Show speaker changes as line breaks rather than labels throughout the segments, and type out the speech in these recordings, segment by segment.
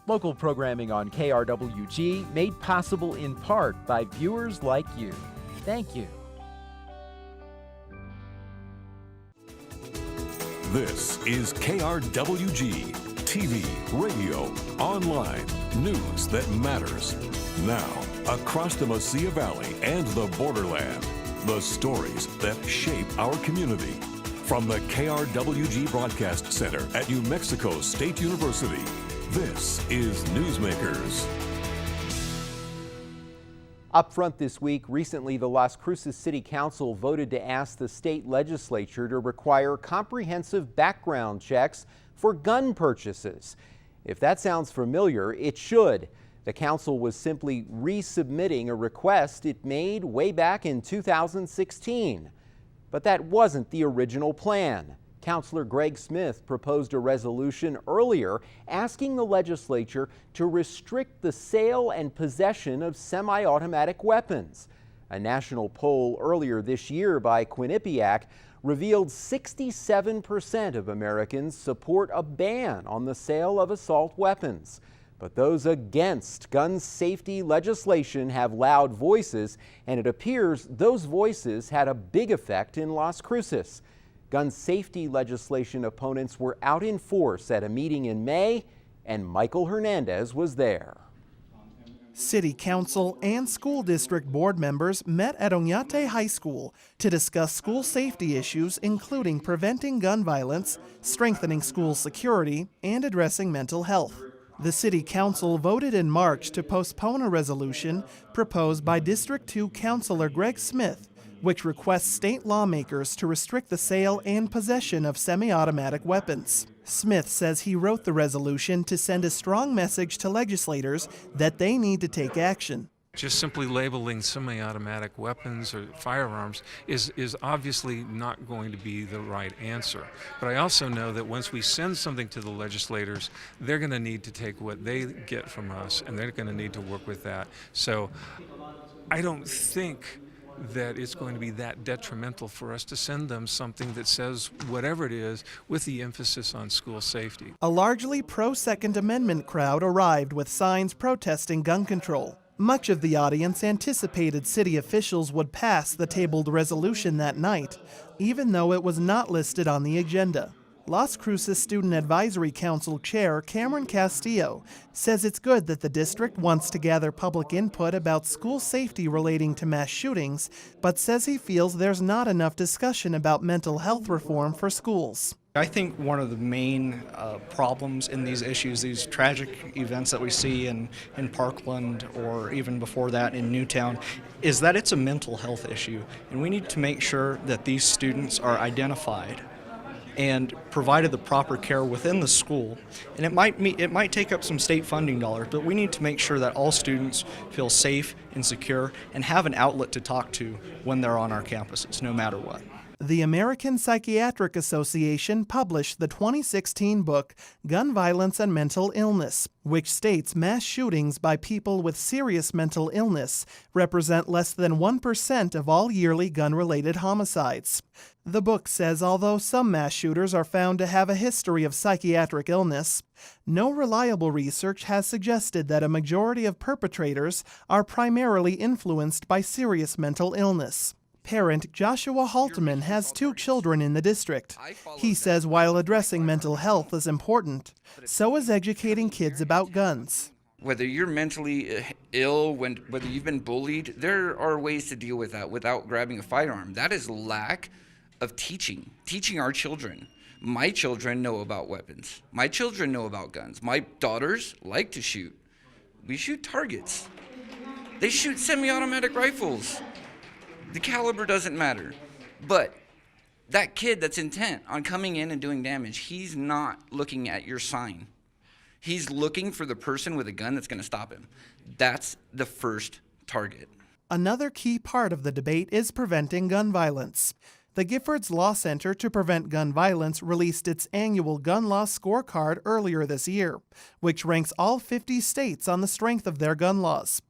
Local programming on KRWG made possible in part by viewers like you. Thank you.
This is KRWG, TV, radio, online, news that matters. Now, across the Macias Valley and the borderland, the stories that shape our community. From the KRWG Broadcast Center at New Mexico State University, this is Newsmakers.
Up front this week, recently the Las Cruces City Council voted to ask the state legislature to require comprehensive background checks for gun purchases. If that sounds familiar, it should. The council was simply resubmitting a request it made way back in 2016. But that wasn't the original plan. Councilor Greg Smith proposed a resolution earlier asking the legislature to restrict the sale and possession of semi-automatic weapons. A national poll earlier this year by Quinnipiac revealed 67% of Americans support a ban on the sale of assault weapons. But those against gun safety legislation have loud voices, and it appears those voices had a big effect in Las Cruces. Gun safety legislation opponents were out in force at a meeting in May, and Michael Hernandez was there.
City Council and school district board members met at Doña High School to discuss school safety issues, including preventing gun violence, strengthening school security, and addressing mental health. The City Council voted in March to postpone a resolution proposed by District 2 Councilor Greg Smith, which requests state lawmakers to restrict the sale and possession of semi-automatic weapons. Smith says he wrote the resolution to send a strong message to legislators that they need to take action.
Just simply labeling semi-automatic weapons or firearms is obviously not going to be the right answer. But I also know that once we send something to the legislators, they're going to need to take what they get from us, and they're going to need to work with that. So I don't think that it's going to be that detrimental for us to send them something that says whatever it is with the emphasis on school safety.
A largely pro-Second Amendment crowd arrived with signs protesting gun control. Much of the audience anticipated city officials would pass the tabled resolution that night, even though it was not listed on the agenda. Las Cruces Student Advisory Council Chair Cameron Castillo says it's good that the district wants to gather public input about school safety relating to mass shootings, but says he feels there's not enough discussion about mental health reform for schools.
I think one of the main problems in these issues, these tragic events that we see in Parkland or even before that in Newtown, is that it's a mental health issue. And we need to make sure that these students are identified and provided the proper care within the school. And it might take up some state funding dollars, but we need to make sure that all students feel safe and secure and have an outlet to talk to when they're on our campuses, no matter what.
The American Psychiatric Association published the 2016 book Gun Violence and Mental Illness, which states mass shootings by people with serious mental illness represent less than 1% of all yearly gun-related homicides. The book says although some mass shooters are found to have a history of psychiatric illness, no reliable research has suggested that a majority of perpetrators are primarily influenced by serious mental illness. Parent Joshua Haltman has 2 children in the district. He says while addressing mental health is important, so is educating kids about guns.
Whether you're mentally ill, whether you've been bullied, there are ways to deal with that without grabbing a firearm. That is lack of teaching our children. My children know about weapons. My children know about guns. My daughters like to shoot. We shoot targets. They shoot semi-automatic rifles. The caliber doesn't matter. But that kid that's intent on coming in and doing damage, he's not looking at your sign. He's looking for the person with a gun that's going to stop him. That's the first target.
Another key part of the debate is preventing gun violence. The Giffords Law Center to Prevent Gun Violence released its annual gun law scorecard earlier this year, which ranks all 50 states on the strength of their gun laws.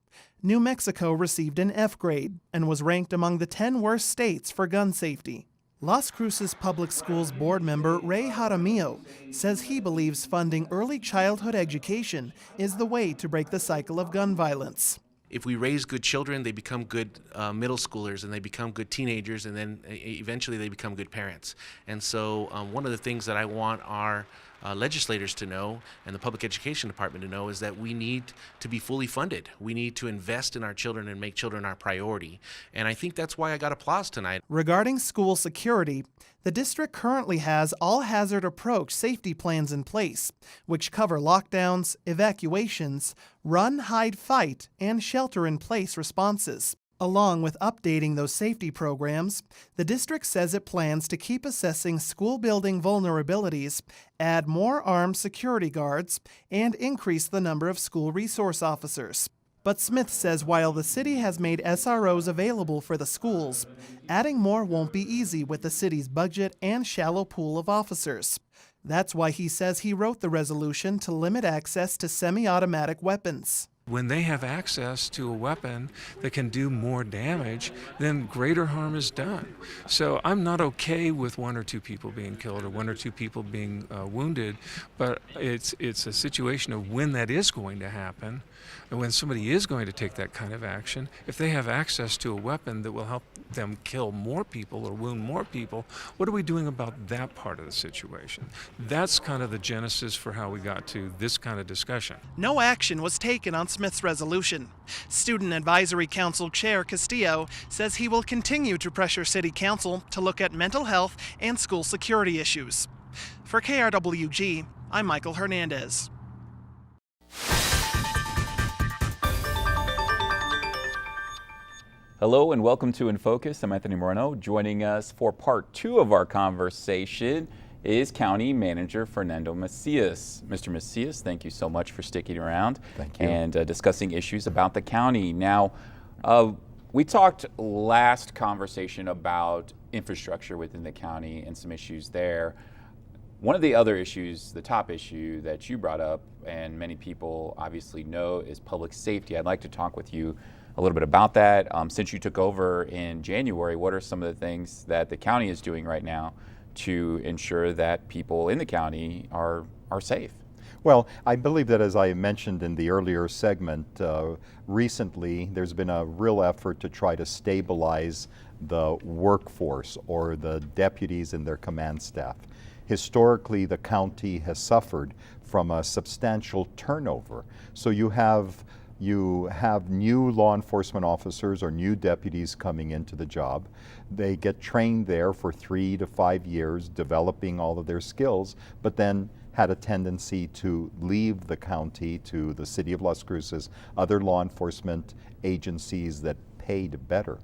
New Mexico received an F grade and was ranked among the 10 worst states for gun safety. Las Cruces Public Schools board member Ray Jaramillo says he believes funding early childhood education is the way to break the cycle of gun violence.
If we raise good children, they become good middle schoolers, and they become good teenagers, and then eventually they become good parents. And so one of the things that I want our legislators to know and the public education department to know is that we need to be fully funded. We need to invest in our children and make children our priority. And I think that's why I got applause tonight.
Regarding school security, the district currently has all-hazard approach safety plans in place, which cover lockdowns, evacuations, run, hide, fight, and shelter-in-place responses. Along with updating those safety programs, the district says it plans to keep assessing school building vulnerabilities, add more armed security guards, and increase the number of school resource officers. But Smith says while the city has made SROs available for the schools, adding more won't be easy with the city's budget and shallow pool of officers. That's why he says he wrote the resolution to limit access to semi-automatic weapons.
When they have access to a weapon that can do more damage, then greater harm is done. So I'm not okay with one or two people being killed or one or two people being wounded, but it's a situation of when that is going to happen, and when somebody is going to take that kind of action, if they have access to a weapon that will help them kill more people or wound more people, what are we doing about that part of the situation? That's kind of the genesis for how we got to this kind of discussion.
No action was taken on Smith's resolution. Student Advisory Council Chair Castillo says he will continue to pressure City Council to look at mental health and school security issues. For KRWG, I'm Michael Hernandez.
Hello and welcome to In Focus. I'm Anthony Moreno. Joining us for part 2 of our conversation is County Manager Fernando Macias. Mr. Macias, thank you so much for sticking around and discussing issues about the county. Now, we talked last conversation about infrastructure within the county and some issues there. One of the other issues, the top issue that you brought up and many people obviously know, is public safety. I'd like to talk with you a little bit about that. Since you took over in January, what are some of the things that the county is doing right now to ensure that people in the county are safe?
Well, I believe that, as I mentioned in the earlier segment, recently there's been a real effort to try to stabilize the workforce or the deputies and their command staff. Historically, the county has suffered from a substantial turnover. So you have new law enforcement officers or new deputies coming into the job. They get trained there for 3 to 5 years, developing all of their skills, but then had a tendency to leave the county to the city of Las Cruces, other law enforcement agencies that paid better.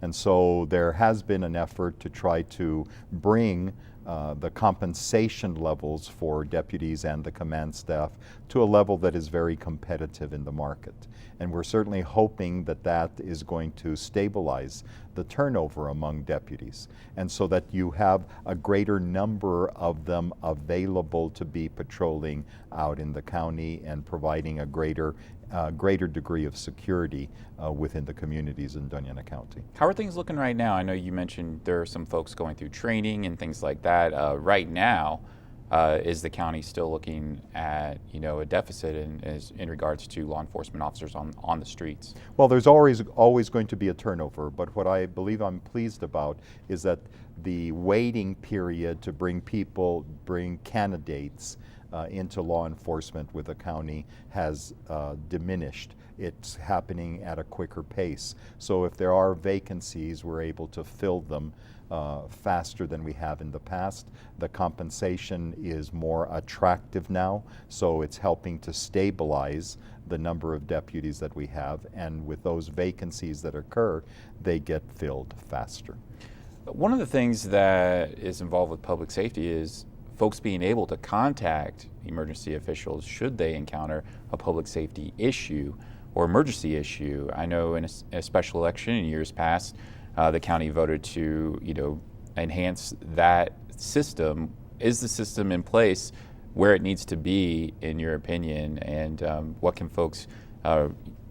And so there has been an effort to try to bring the compensation levels for deputies and the command staff to a level that is very competitive in the market. And we're certainly hoping that that is going to stabilize the turnover among deputies, and so that you have a greater number of them available to be patrolling out in the county and providing a greater degree of security within the communities in Doña County.
How are things looking right now? I know you mentioned there are some folks going through training and things like that. Right now, is the county still looking at a deficit in regards to law enforcement officers on the streets?
Well, there's always going to be a turnover, but what I believe I'm pleased about is that the waiting period to bring candidates into law enforcement with the county has diminished. It's happening at a quicker pace. So if there are vacancies, we're able to fill them faster than we have in the past. The compensation is more attractive now, so it's helping to stabilize the number of deputies that we have, and with those vacancies that occur, they get filled faster.
One of the things that is involved with public safety is folks being able to contact emergency officials should they encounter a public safety issue or emergency issue. I know in a special election in years past, the county voted to enhance that system. Is the system in place where it needs to be, in your opinion, and what can folks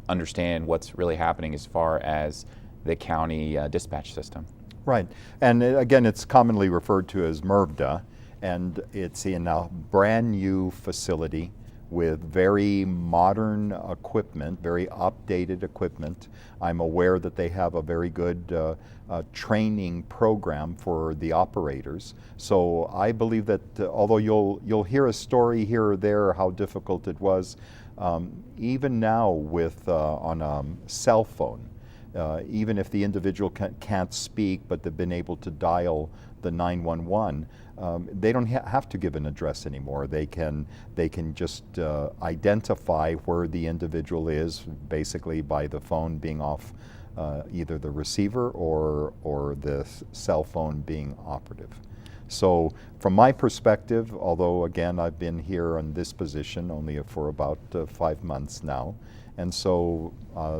understand what's really happening as far as the county dispatch system?
Right. And again, it's commonly referred to as MRVDA, and it's in a brand new facility with very modern equipment, very updated equipment. I'm aware that they have a very good training program for the operators. So I believe that although you'll hear a story here or there how difficult it was, even now with on a cell phone, even if the individual can't speak but they've been able to dial the 911, they don't have to give an address anymore. They can just identify where the individual is, basically by the phone being off either the receiver or the cell phone being operative. So from my perspective, although again I've been here in this position only for about 5 months now, and so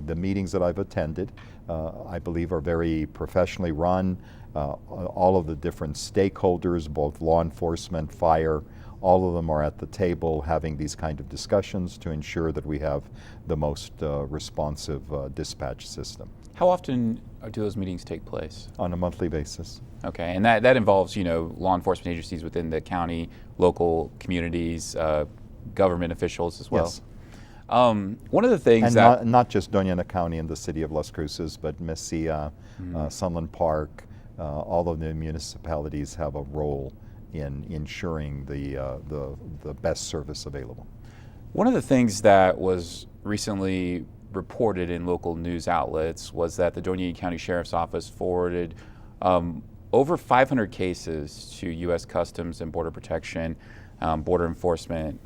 the meetings that I've attended I believe are very professionally run. All of the different stakeholders, both law enforcement, fire, all of them are at the table having these kind of discussions to ensure that we have the most responsive dispatch system.
How often do those meetings take place?
On a monthly basis.
Okay, and that involves, law enforcement agencies within the county, local communities, government officials as well.
Yes.
One of the things
and not just Doña County and the city of Las Cruces, but Macias, Sunland Park, all of the municipalities have a role in ensuring the best service available.
One of the things that was recently reported in local news outlets was that the Doña County Sheriff's Office forwarded over 500 cases to U.S. Customs and Border Protection, border enforcement,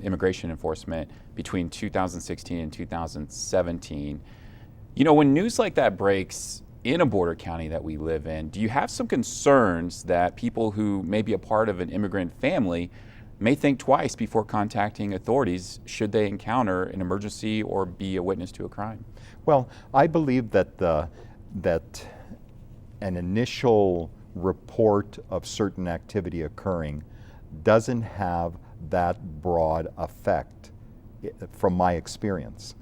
immigration enforcement between 2016 and 2017. When news like that breaks in a border county that we live in, do you have some concerns that people who may be a part of an immigrant family may think twice before contacting authorities should they encounter an emergency or be a witness to a crime?
Well, I believe that that an initial report of certain activity occurring doesn't have that broad effect from my experience.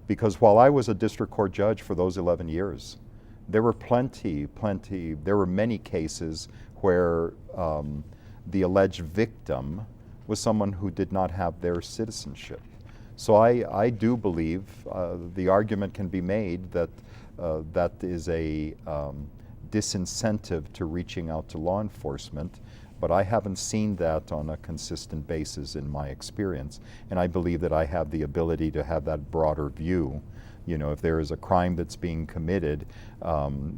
Because while I was a district court judge for those 11 years, there were there were many cases where the alleged victim was someone who did not have their citizenship. So I do believe the argument can be made that that is a disincentive to reaching out to law enforcement, but I haven't seen that on a consistent basis in my experience. And I believe that I have the ability to have that broader view. If there is a crime that's being committed,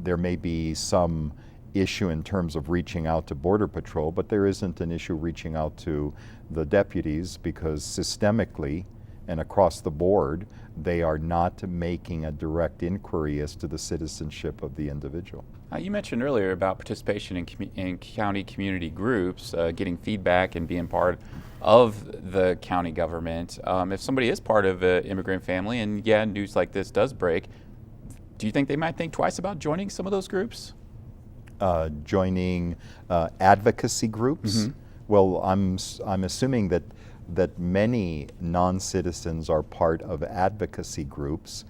there may be some issue in terms of reaching out to Border Patrol, but there isn't an issue reaching out to the deputies because systemically and across the board, they are not making a direct inquiry as to the citizenship of the individual.
You mentioned earlier about participation in county community groups, getting feedback and being part of the county government. If somebody is part of an immigrant family and news like this does break, do you think they might think twice about joining some of those groups?
Joining advocacy groups?
Mm-hmm.
Well, I'm assuming that many non-citizens are part of advocacy groups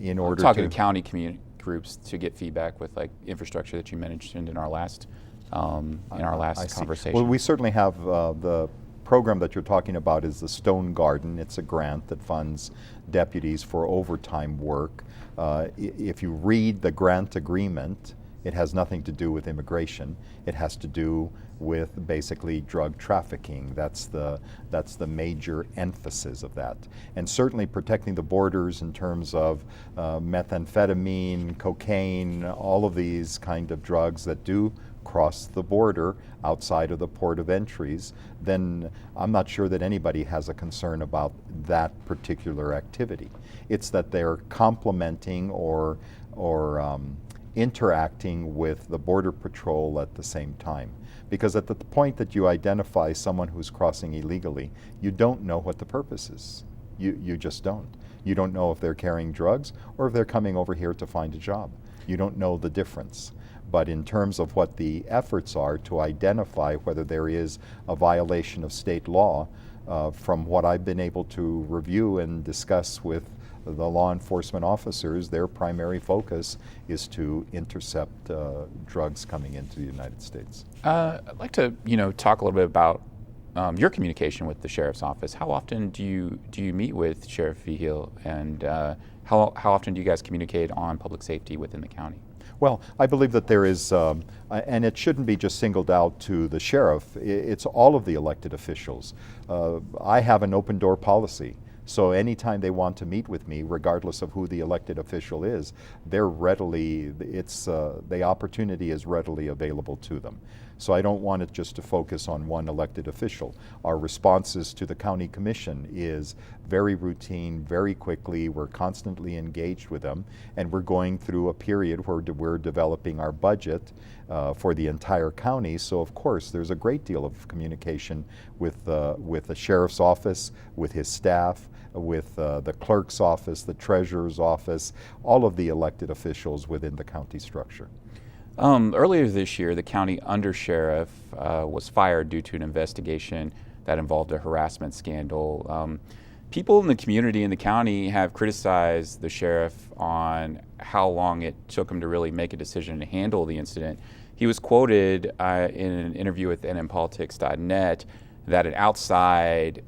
in order
to county community groups to get feedback with like infrastructure that you mentioned in our last conversation.
Well, we certainly have the program that you're talking about is the Stone Garden. It's a grant that funds deputies for overtime work. If you read the grant agreement, it has nothing to do with immigration. It has to do with basically drug trafficking. That's the major emphasis of that. And certainly protecting the borders in terms of methamphetamine, cocaine, all of these kind of drugs that do cross the border outside of the port of entries, then I'm not sure that anybody has a concern about that particular activity. It's that they're complementing or interacting with the Border Patrol at the same time. Because at the point that you identify someone who's crossing illegally, you don't know what the purpose is. You just don't. You don't know if they're carrying drugs or if they're coming over here to find a job. You don't know the difference. But in terms of what the efforts are to identify whether there is a violation of state law, From what I've been able to review and discuss with the law enforcement officers, their primary focus is to intercept drugs coming into the United States.
I'd like to, talk a little bit about your communication with the sheriff's office. How often do you meet with Sheriff Vigil, and how often do you guys communicate on public safety within the county?
Well, I believe that there is, and it shouldn't be just singled out to the sheriff, it's all of the elected officials. I have an open door policy. So anytime they want to meet with me, regardless of who the elected official is, the opportunity is readily available to them. So I don't want it just to focus on one elected official. Our responses to the county commission is very routine, very quickly. We're constantly engaged with them, and we're going through a period where we're developing our budget for the entire county. So of course, there's a great deal of communication with the sheriff's office, with his staff, with the clerk's office, the treasurer's office, all of the elected officials within the county structure.
Earlier this year, the county undersheriff was fired due to an investigation that involved a harassment scandal. People in the community in the county have criticized the sheriff on how long it took him to really make a decision to handle the incident. He was quoted in an interview with nmpolitics.net that an outside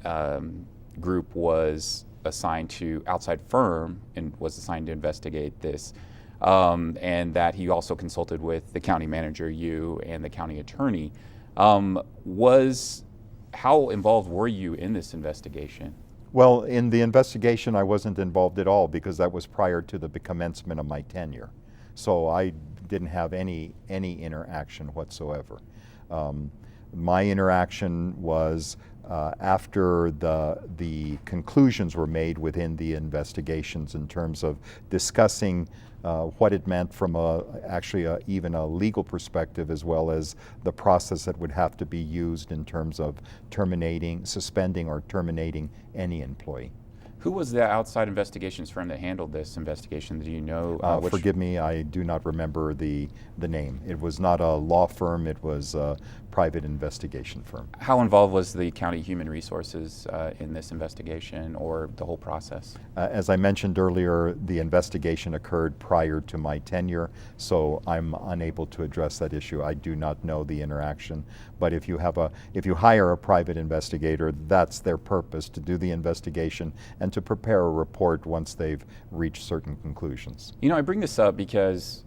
group was assigned to, outside firm, and was assigned to investigate this, and that he also consulted with the county manager, you, and the county attorney. How involved were you in this investigation?
Well, in the investigation, I wasn't involved at all because that was prior to the commencement of my tenure. So I didn't have any interaction whatsoever. My interaction was after the conclusions were made within the investigations in terms of discussing what it meant from even a legal perspective, as well as the process that would have to be used in terms of suspending or terminating any employee.
Who was the outside investigations firm that handled this investigation? Do you know?
Forgive me, I do not remember the name. It was not a law firm, it was a private investigation firm.
How involved was the county human resources in this investigation or the whole process?
As I mentioned earlier, the investigation occurred prior to my tenure, so I'm unable to address that issue. I do not know the interaction, but if you hire a private investigator, that's their purpose, to do the investigation and to prepare a report once they've reached certain conclusions.
I bring this up because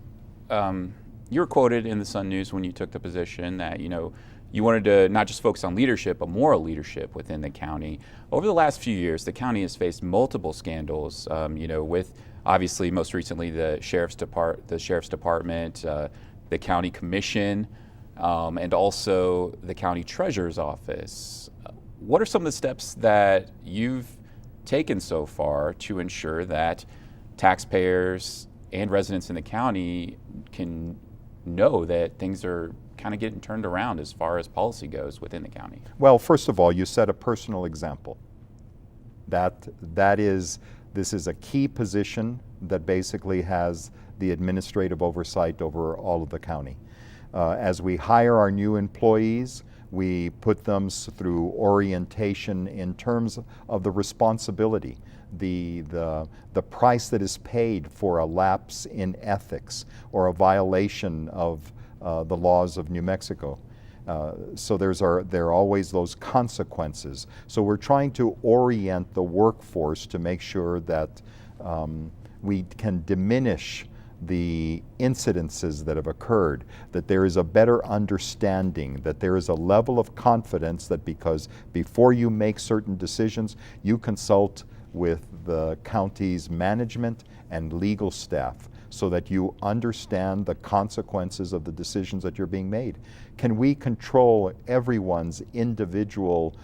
you were quoted in the Sun News when you took the position that, you wanted to not just focus on leadership, but moral leadership within the county. Over the last few years, the county has faced multiple scandals, with obviously most recently the sheriff's department, the county commission, and also the county treasurer's office. What are some of the steps that you've taken so far to ensure that taxpayers and residents in the county can know that things are kind of getting turned around as far as policy goes within the county?
Well, first of all, you set a personal example. This is a key position that basically has the administrative oversight over all of the county. As we hire our new employees, we put them through orientation in terms of the responsibility, the price that is paid for a lapse in ethics or a violation of the laws of New Mexico. So there are always those consequences. So we're trying to orient the workforce to make sure that we can diminish the incidences that have occurred, that there is a better understanding, that there is a level of confidence that because before you make certain decisions, you consult with the county's management and legal staff so that you understand the consequences of the decisions that you're being made. Can we control everyone's individual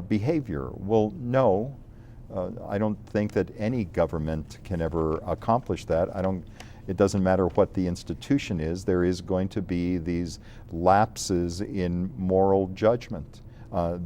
behavior? Well, no. I don't think that any government can ever accomplish that. It doesn't matter what the institution is, there is going to be these lapses in moral judgment.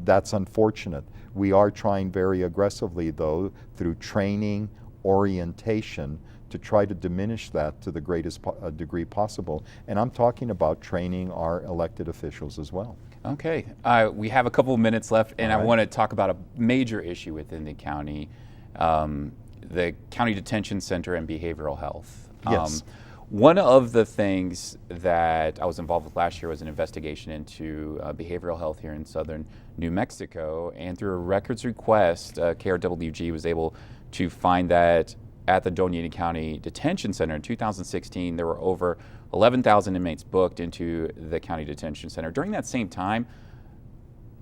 That's unfortunate. We are trying very aggressively, though, through training, orientation, to try to diminish that to the greatest degree possible. And I'm talking about training our elected officials as well.
Okay, we have a couple of minutes left, and
All
I
right.
want to talk about a major issue within the county, the county detention center and behavioral health.
Yes.
One of the things that I was involved with last year was an investigation into behavioral health here in southern New Mexico, and through a records request, KRWG was able to find that at the Doña County Detention Center in 2016, there were over 11,000 inmates booked into the county detention center. During that same time,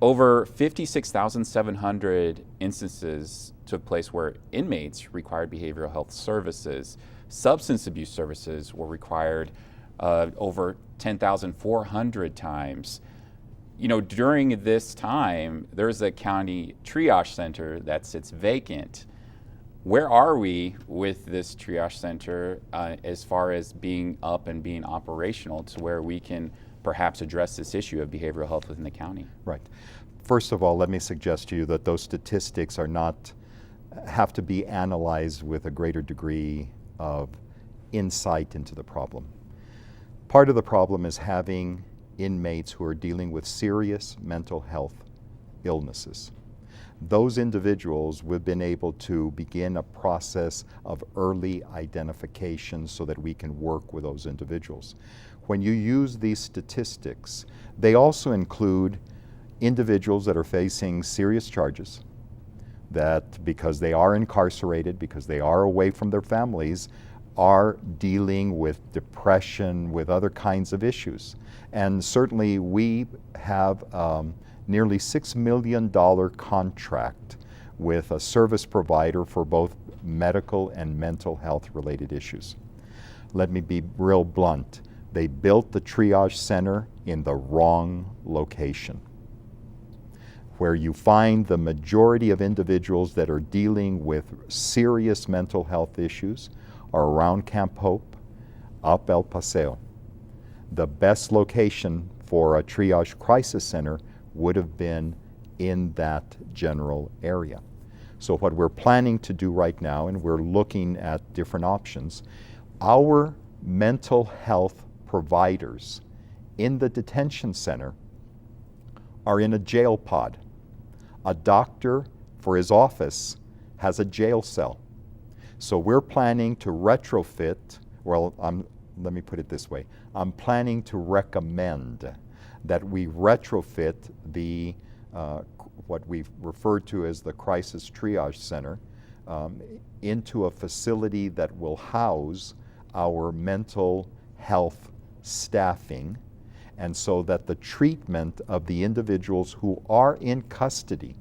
over 56,700 instances took place where inmates required behavioral health services. Substance abuse services were required over 10,400 times. You know, during this time, there's a county triage center that sits vacant. Where are we with this triage center as far as being up and being operational to where we can perhaps address this issue of behavioral health within the county?
Right. First of all, let me suggest to you that those statistics have to be analyzed with a greater degree of insight into the problem. Part of the problem is having inmates who are dealing with serious mental health illnesses. Those individuals, we've been able to begin a process of early identification so that we can work with those individuals. When you use these statistics, they also include individuals that are facing serious charges, that because they are incarcerated, because they are away from their families, are dealing with depression, with other kinds of issues. And certainly we have nearly $6 million contract with a service provider for both medical and mental health related issues. Let me be real blunt. They built the triage center in the wrong location. Where you find the majority of individuals that are dealing with serious mental health issues are around Camp Hope, up El Paseo. The best location for a triage crisis center would have been in that general area. So what we're planning to do right now, and we're looking at different options, our mental health providers in the detention center are in a jail pod. A doctor for his office has a jail cell. So we're planning to retrofit, let me put it this way, I'm planning to recommend that we retrofit the what we've referred to as the crisis triage center into a facility that will house our mental health staffing, and so that the treatment of the individuals who are in custody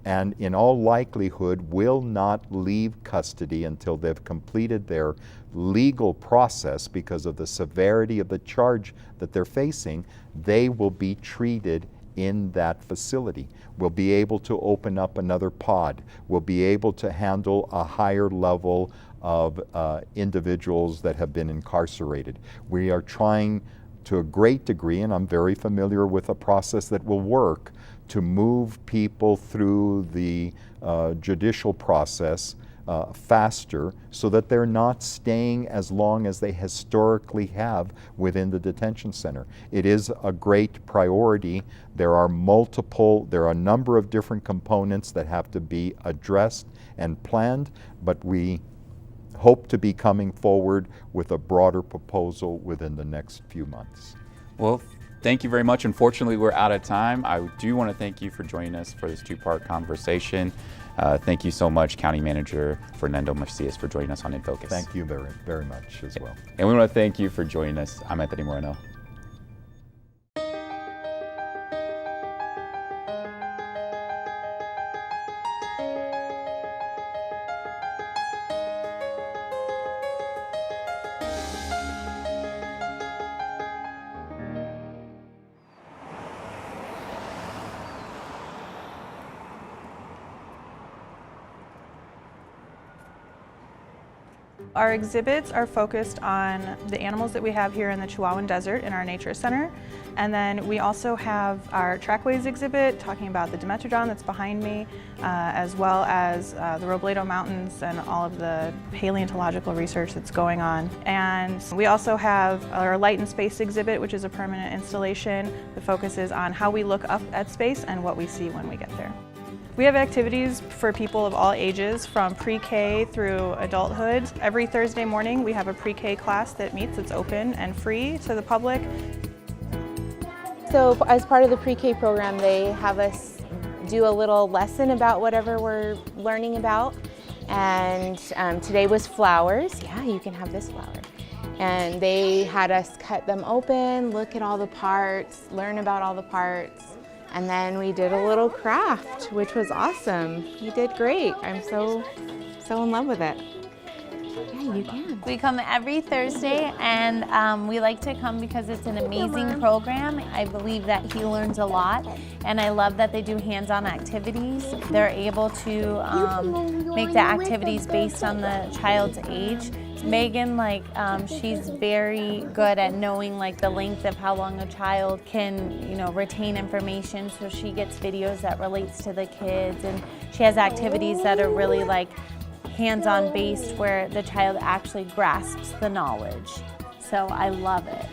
and in all likelihood will not leave custody until they've completed their legal process because of the severity of the charge that they're facing, they will be treated in that facility. We'll be able to open up another pod. We'll be able to handle a higher level of individuals that have been incarcerated. We are trying to a great degree, and I'm very familiar with a process that will work, to move people through the judicial process faster so that they're not staying as long as they historically have within the detention center. It is a great priority. There are a number of different components that have to be addressed and planned, but we hope to be coming forward with a broader proposal within the next few months.
Well, thank you very much. Unfortunately, we're out of time. I do want to thank you for joining us for this two-part conversation. Thank you so much, County Manager Fernando Macias, for joining us on In Focus.
Thank you very, very much as well.
And we want to thank you for joining us. I'm Anthony Moreno.
Our exhibits are focused on the animals that we have here in the Chihuahuan Desert in our Nature Center. And then we also have our Trackways exhibit talking about the Dimetrodon that's behind me, as well as the Robledo Mountains and all of the paleontological research that's going on. And we also have our Light and Space exhibit, which is a permanent installation that focuses on how we look up at space and what we see when we get there. We have activities for people of all ages, from pre-K through adulthood. Every Thursday morning we have a pre-K class that meets. It's open and free to the public.
So as part of the pre-K program, they have us do a little lesson about whatever we're learning about. And today was flowers. Yeah, you can have this flower. And they had us cut them open, look at all the parts, learn about all the parts. And then we did a little craft, which was awesome. You did great. I'm so in love with it. Yeah, you can.
We come every Thursday, and we like to come because it's an amazing program. I believe that he learns a lot, and I love that they do hands-on activities. They're able to make the activities based on the child's age. Megan, she's very good at knowing the length of how long a child can, retain information. So she gets videos that relates to the kids, and she has activities that are really hands-on based, where the child actually grasps the knowledge. So I love it.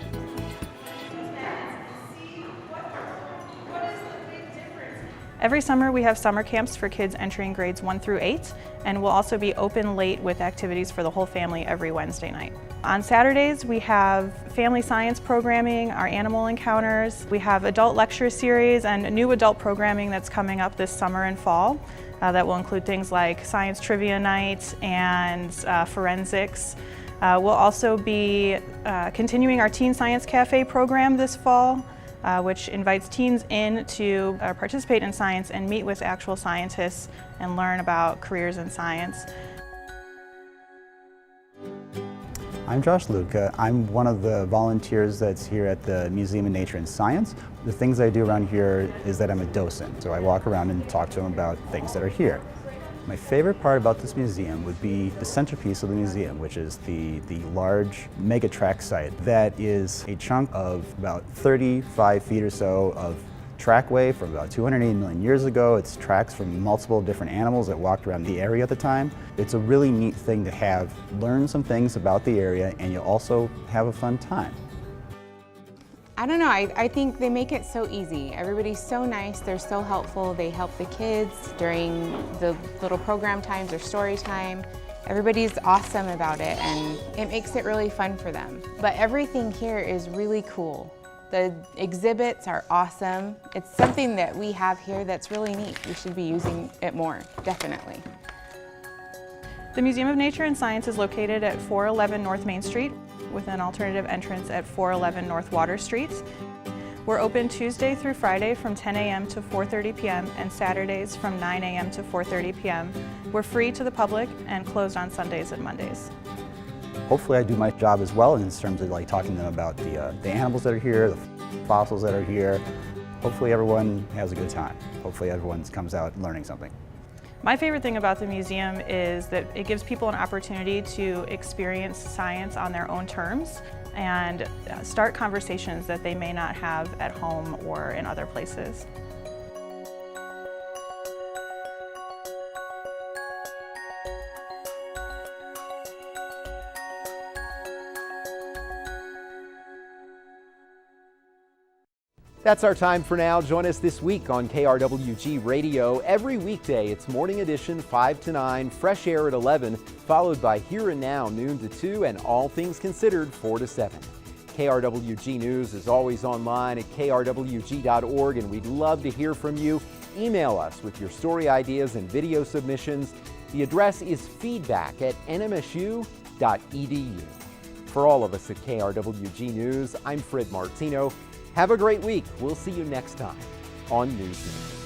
Every summer we have summer camps for kids entering grades 1 through 8, and we'll also be open late with activities for the whole family every Wednesday night. On Saturdays we have family science programming, our animal encounters, we have adult lecture series and new adult programming that's coming up this summer and fall that will include things like science trivia night and forensics. We'll also be continuing our Teen Science Cafe program this fall, which invites teens in to participate in science and meet with actual scientists and learn about careers in science.
I'm Josh Luca. I'm one of the volunteers that's here at the Museum of Nature and Science. The things I do around here is that I'm a docent, so I walk around and talk to them about things that are here. My favorite part about this museum would be the centerpiece of the museum, which is the large mega track site. That is a chunk of about 35 feet or so of trackway from about 280 million years ago. It's tracks from multiple different animals that walked around the area at the time. It's a really neat thing to have, learn some things about the area, and you also have a fun time.
I don't know, I think they make it so easy. Everybody's so nice, they're so helpful. They help the kids during the little program times or story time. Everybody's awesome about it, and it makes it really fun for them. But everything here is really cool. The exhibits are awesome. It's something that we have here that's really neat. We should be using it more, definitely.
The Museum of Nature and Science is located at 411 North Main Street with an alternative entrance at 411 North Water Street. We're open Tuesday through Friday from 10 a.m. to 4:30 p.m. and Saturdays from 9 a.m. to 4:30 p.m. We're free to the public and closed on Sundays and Mondays.
Hopefully I do my job as well in terms of talking to them about the animals that are here, the fossils that are here. Hopefully everyone has a good time. Hopefully everyone comes out learning something.
My favorite thing about the museum is that it gives people an opportunity to experience science on their own terms and start conversations that they may not have at home or in other places.
That's our time for now. Join us this week on KRWG Radio. Every weekday, it's Morning Edition 5 to 9, Fresh Air at 11, followed by Here and Now noon to 2, and All Things Considered 4 to 7. KRWG News is always online at krwg.org, and we'd love to hear from you. Email us with your story ideas and video submissions. The address is feedback@nmsu.edu. For all of us at KRWG News, I'm Fred Martino. Have a great week. We'll see you next time on Newsmakers.